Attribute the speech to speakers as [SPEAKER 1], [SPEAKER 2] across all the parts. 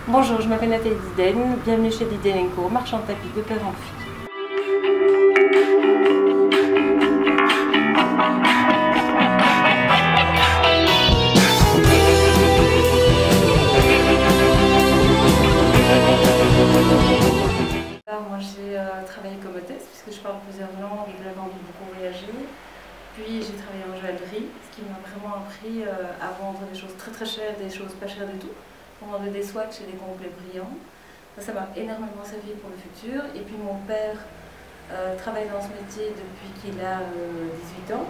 [SPEAKER 1] Bonjour, je m'appelle Nathalie Diden, bienvenue chez Diden & Co, marchand de tapis de père en fille. Moi j'ai travaillé comme hôtesse puisque je parle plusieurs langues et que j'avais envie de beaucoup voyager. Puis j'ai travaillé en joaillerie, ce qui m'a vraiment appris à vendre des choses très très chères, des choses pas chères du tout. On vendait des swatchs et des complets brillants. Ça m'a énormément servi pour le futur. Et puis mon père travaille dans ce métier depuis qu'il a 18 ans.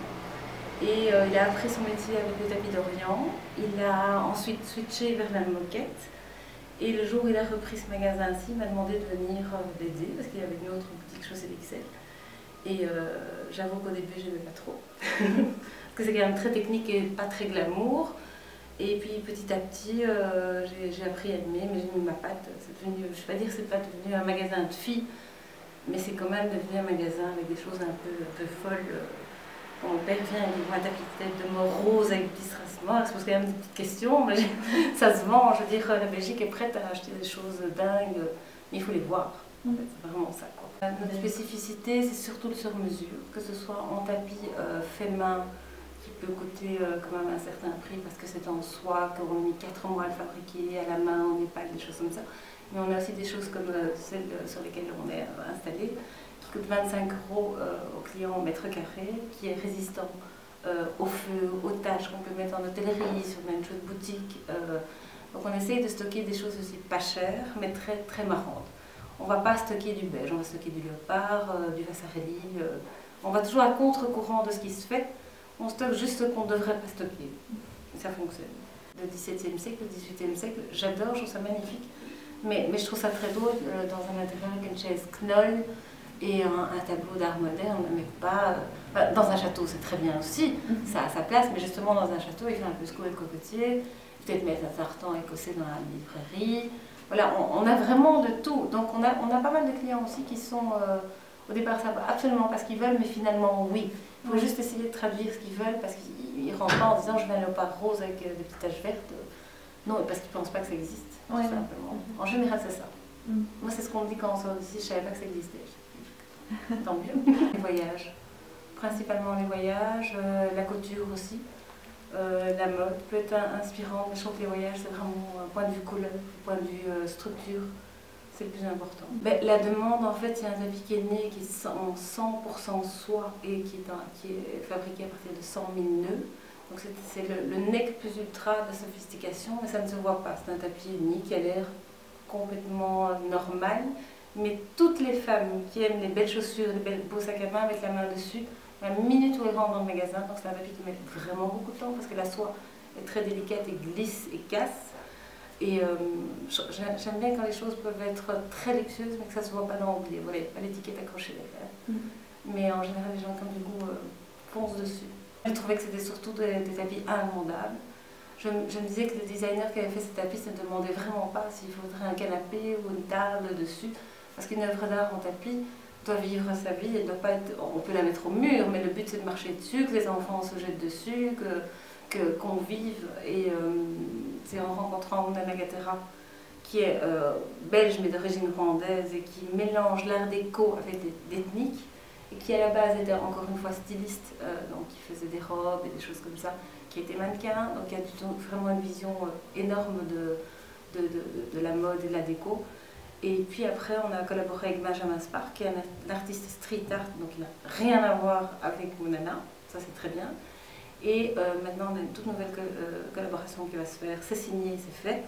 [SPEAKER 1] Et il a appris son métier avec le tapis d'Orient. Il a ensuite switché vers la moquette. Et le jour où il a repris ce magasin-ci, il m'a demandé de venir l'aider parce qu'il y avait une autre boutique chaussée d'Excel. Et j'avoue qu'au début, je n'aimais pas trop. Parce que c'est quand même très technique et pas très glamour. Et puis petit à petit, j'ai appris à aimer, mais j'ai mis ma patte. Devenu, je ne vais pas dire que c'est pas devenu un magasin de filles, mais c'est quand même devenu un magasin avec des choses un peu folles. Quand mon père vient, il voit un tapis de tête de mort rose avec des petits strass noirs, il se pose quand même des petites questions, mais ça se vend. Je veux dire, la Belgique est prête à acheter des choses dingues, mais il faut les voir. En fait, c'est vraiment ça, quoi. Notre spécificité, c'est surtout le sur-mesure, que ce soit en tapis fait main, qui peut coûter quand même un certain prix parce que c'est en soie, qu'on a mis 4 mois à le fabriquer, à la main, en épale, des choses comme ça. Mais on a aussi des choses comme celles sur lesquelles on est installé, qui coûtent 25 € au client au mètre carré, qui est résistant au feu, aux taches qu'on peut mettre en hôtellerie, sur une chaude boutique. Donc on essaye de stocker des choses aussi pas chères, mais très, très marrantes. On ne va pas stocker du beige, on va stocker du léopard, du Vassarelli. On va toujours à contre-courant de ce qui se fait. On stocke juste ce qu'on ne devrait pas stocker. Et ça fonctionne. Le XVIIe siècle, le XVIIIe siècle, j'adore, je trouve ça magnifique. Mais je trouve ça très drôle dans un intérieur avec une chaise knoll et un tableau d'art moderne, mais pas... dans un château, c'est très bien aussi, ça a sa place, mais justement dans un château, il fait un peu secouer le cocotier, peut-être mettre un tartan écossais dans la librairie. Voilà, on a vraiment de tout. Donc on a pas mal de clients aussi qui sont... au départ, ça va absolument pas ce qu'ils veulent, mais finalement, oui. Il faut juste essayer de traduire ce qu'ils veulent parce qu'ils ne rentrent pas en disant je veux un léopard rose avec des petites taches vertes. Non, parce qu'ils ne pensent pas que ça existe, tout simplement. En général, c'est ça. Moi, c'est ce qu'on me dit quand on sort d'ici, je ne savais pas que ça existait. Tant mieux. Les voyages. Principalement les voyages, la couture aussi. La mode peut être inspirante, mais je trouve que les voyages, c'est vraiment un point de vue couleur, point de vue structure. C'est le plus important. La demande, en fait, c'est un tapis qui est né, qui est en 100% soie et qui est fabriqué à partir de 100 000 nœuds. Donc c'est le nec plus ultra de sophistication, mais ça ne se voit pas. C'est un tapis unique qui a l'air complètement normal. Mais toutes les femmes qui aiment les belles chaussures, les beaux sacs à main avec la main dessus, la minute où elles rentrent dans le magasin, donc c'est un tapis qui met vraiment beaucoup de temps parce que la soie est très délicate et glisse et casse. Et j'aime bien quand les choses peuvent être très luxueuses mais que ça ne se voit pas d'emblée. Voilà, pas l'étiquette accrochée derrière. Mais en général, les gens comme du goût foncent dessus. Je trouvais que c'était surtout des tapis invendables. Je me disais que le designer qui avait fait ces tapis ne demandait vraiment pas s'il faudrait un canapé ou une table dessus. Parce qu'une œuvre d'art en tapis doit vivre sa vie. Elle doit pas être, on peut la mettre au mur, mais le but c'est de marcher dessus, que les enfants se jettent dessus, qu'on vive. Et c'est en rencontrant Nana Gatera, qui est belge mais d'origine rwandaise et qui mélange l'art déco avec l'ethnique, et qui à la base était encore une fois styliste, donc qui faisait des robes et des choses comme ça, qui était mannequin, donc qui a vraiment une vision énorme de la mode et de la déco. Et puis après, on a collaboré avec Benjamin Spar, qui est un artiste street art, donc il n'a rien à voir avec Mounana, ça c'est très bien. Et maintenant, on a une toute nouvelle collaboration qui va se faire, c'est signé, c'est fait.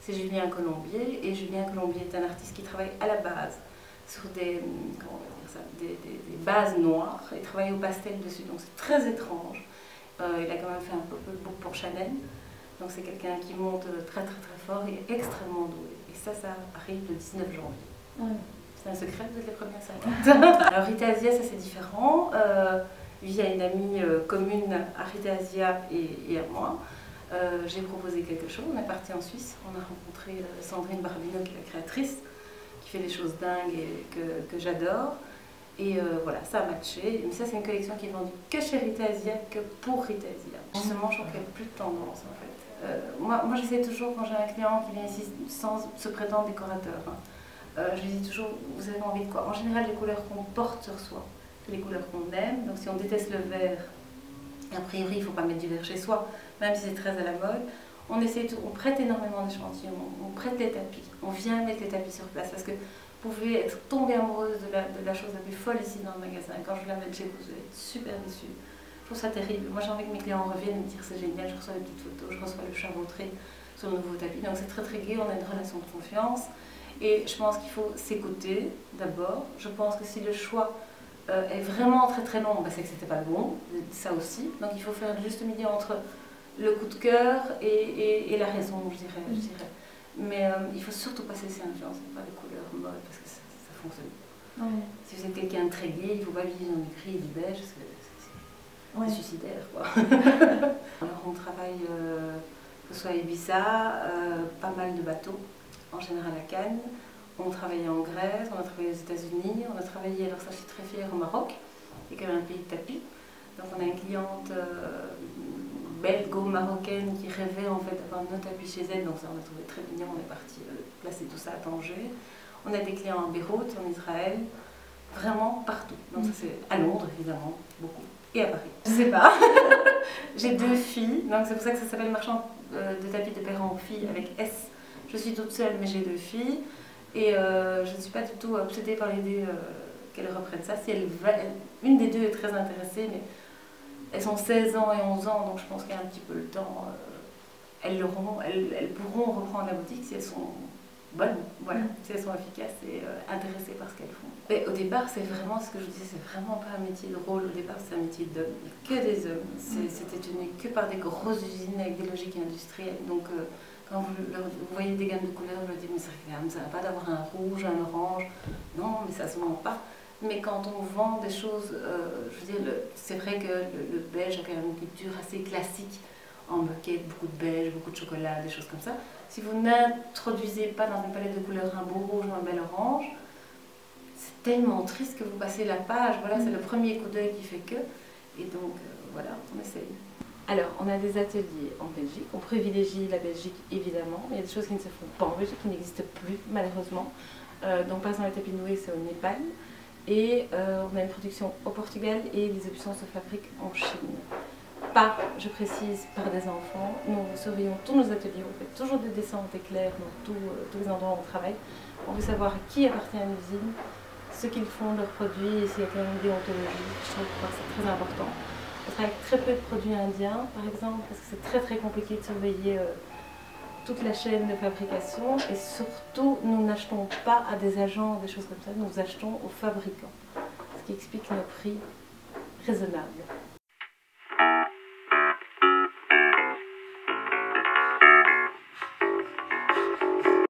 [SPEAKER 1] C'est Julien Colombier, et Julien Colombier est un artiste qui travaille à la base sur des bases noires, il travaille au pastel dessus, donc c'est très étrange. Il a quand même fait un pop-up pour Chanel, donc c'est quelqu'un qui monte très fort et extrêmement doué. Et ça arrive le 19 janvier. C'est un secret, vous êtes les premiers à savoir. Alors Rita Asia, ça c'est différent. Via une amie commune à Rita Asia et à moi, j'ai proposé quelque chose. On est parti en Suisse, on a rencontré Sandrine Barbino, qui est la créatrice, qui fait des choses dingues et que j'adore. Et voilà, ça a matché. Mais ça, c'est une collection qui est vendue que chez Rita Asia, que pour Rita Asia. Justement, je trouve qu'il n'y a plus de tendance en fait. Moi j'essaie toujours, quand j'ai un client qui vient ici sans se prétendre décorateur, je lui dis toujours, vous avez envie de quoi? En général, les couleurs qu'on porte sur soi, les couleurs qu'on aime. Donc si on déteste le vert, a priori, il ne faut pas mettre du vert chez soi, même si c'est très à la mode. On prête énormément d'échantillons, on prête les tapis, on vient mettre les tapis sur place parce que vous pouvez être tombée amoureuse de la chose la plus folle ici dans le magasin. Quand je la mets chez vous, vous allez être super déçue. Je trouve ça terrible. Moi, j'ai envie que mes clients reviennent et me dire c'est génial, je reçois des petites photos, je reçois le charbonneté sur le nouveau tapis. Donc c'est très très gai, on a une relation de confiance. Et je pense qu'il faut s'écouter d'abord. Je pense que si le choix est vraiment très très long, c'est que c'était pas bon, ça aussi. Donc il faut faire le juste milieu entre le coup de cœur et la raison, je dirais. Mais il faut surtout pas se laisser influencer par les couleurs mode parce que ça fonctionne. Ouais. Si vous êtes quelqu'un de très gai, il ne faut pas vivre dans du gris et du beige parce que c'est suicidaire quoi. Alors on travaille, que ce soit à Ibiza, pas mal de bateaux, en général à Cannes. On travaillait en Grèce, on a travaillé aux États-Unis, on a travaillé, alors ça je suis très fière, au Maroc, qui est quand même un pays de tapis. Donc on a une cliente belgo-marocaine qui rêvait en fait d'avoir nos tapis chez elle, donc ça on a trouvé très mignon, on est parti placer tout ça à Tanger. On a des clients en Beyrouth, en Israël, vraiment partout. Donc ça c'est à Londres évidemment, beaucoup, et à Paris. Je sais pas. J'ai 2 filles, donc c'est pour ça que ça s'appelle Marchand de tapis de père en fille avec S. Je suis toute seule mais j'ai 2 filles. Et je ne suis pas du tout obsédée par l'idée qu'elles reprennent ça. Si une des 2 est très intéressée, mais elles ont 16 ans et 11 ans, donc je pense qu'il y a un petit peu le temps. Elles pourront reprendre la boutique si elles sont bonnes, voilà, si elles sont efficaces et intéressées par ce qu'elles font. Mais au départ, c'est vraiment ce que je disais, c'est vraiment pas un métier de rôle. Au départ, c'est un métier d'homme, que des hommes. C'était tenu que par des grosses usines avec des logiques industrielles. Donc, quand vous voyez des gammes de couleurs, vous leur dites, mais ça n'a pas d'avoir un rouge, un orange. Non, mais ça ne se vend pas. Mais quand on vend des choses, je veux dire, c'est vrai que le beige a quand même une culture assez classique, en bucket, beaucoup de beige, beaucoup de chocolat, des choses comme ça. Si vous n'introduisez pas dans une palette de couleurs un beau rouge ou un bel orange, c'est tellement triste que vous passez la page. Voilà, c'est le premier coup d'œil qui fait que. Et donc, voilà, on essaye. Alors, on a des ateliers en Belgique, on privilégie la Belgique évidemment, il y a des choses qui ne se font pas en Belgique, qui n'existent plus malheureusement. Donc par exemple les tapis noués c'est au Népal, et on a une production au Portugal et les options se fabriquent en Chine. Pas, je précise, par des enfants, nous surveillons tous nos ateliers, on fait toujours des descentes éclairs dans tous les endroits où on travaille. On veut savoir à qui appartient une usine, ce qu'ils font, leurs produits, et s'il y a quand même une déontologie, je trouve que c'est très important. On travaille avec très peu de produits indiens, par exemple, parce que c'est très très compliqué de surveiller toute la chaîne de fabrication. Et surtout, nous n'achetons pas à des agents, des choses comme ça, nous achetons aux fabricants. Ce qui explique nos prix raisonnables.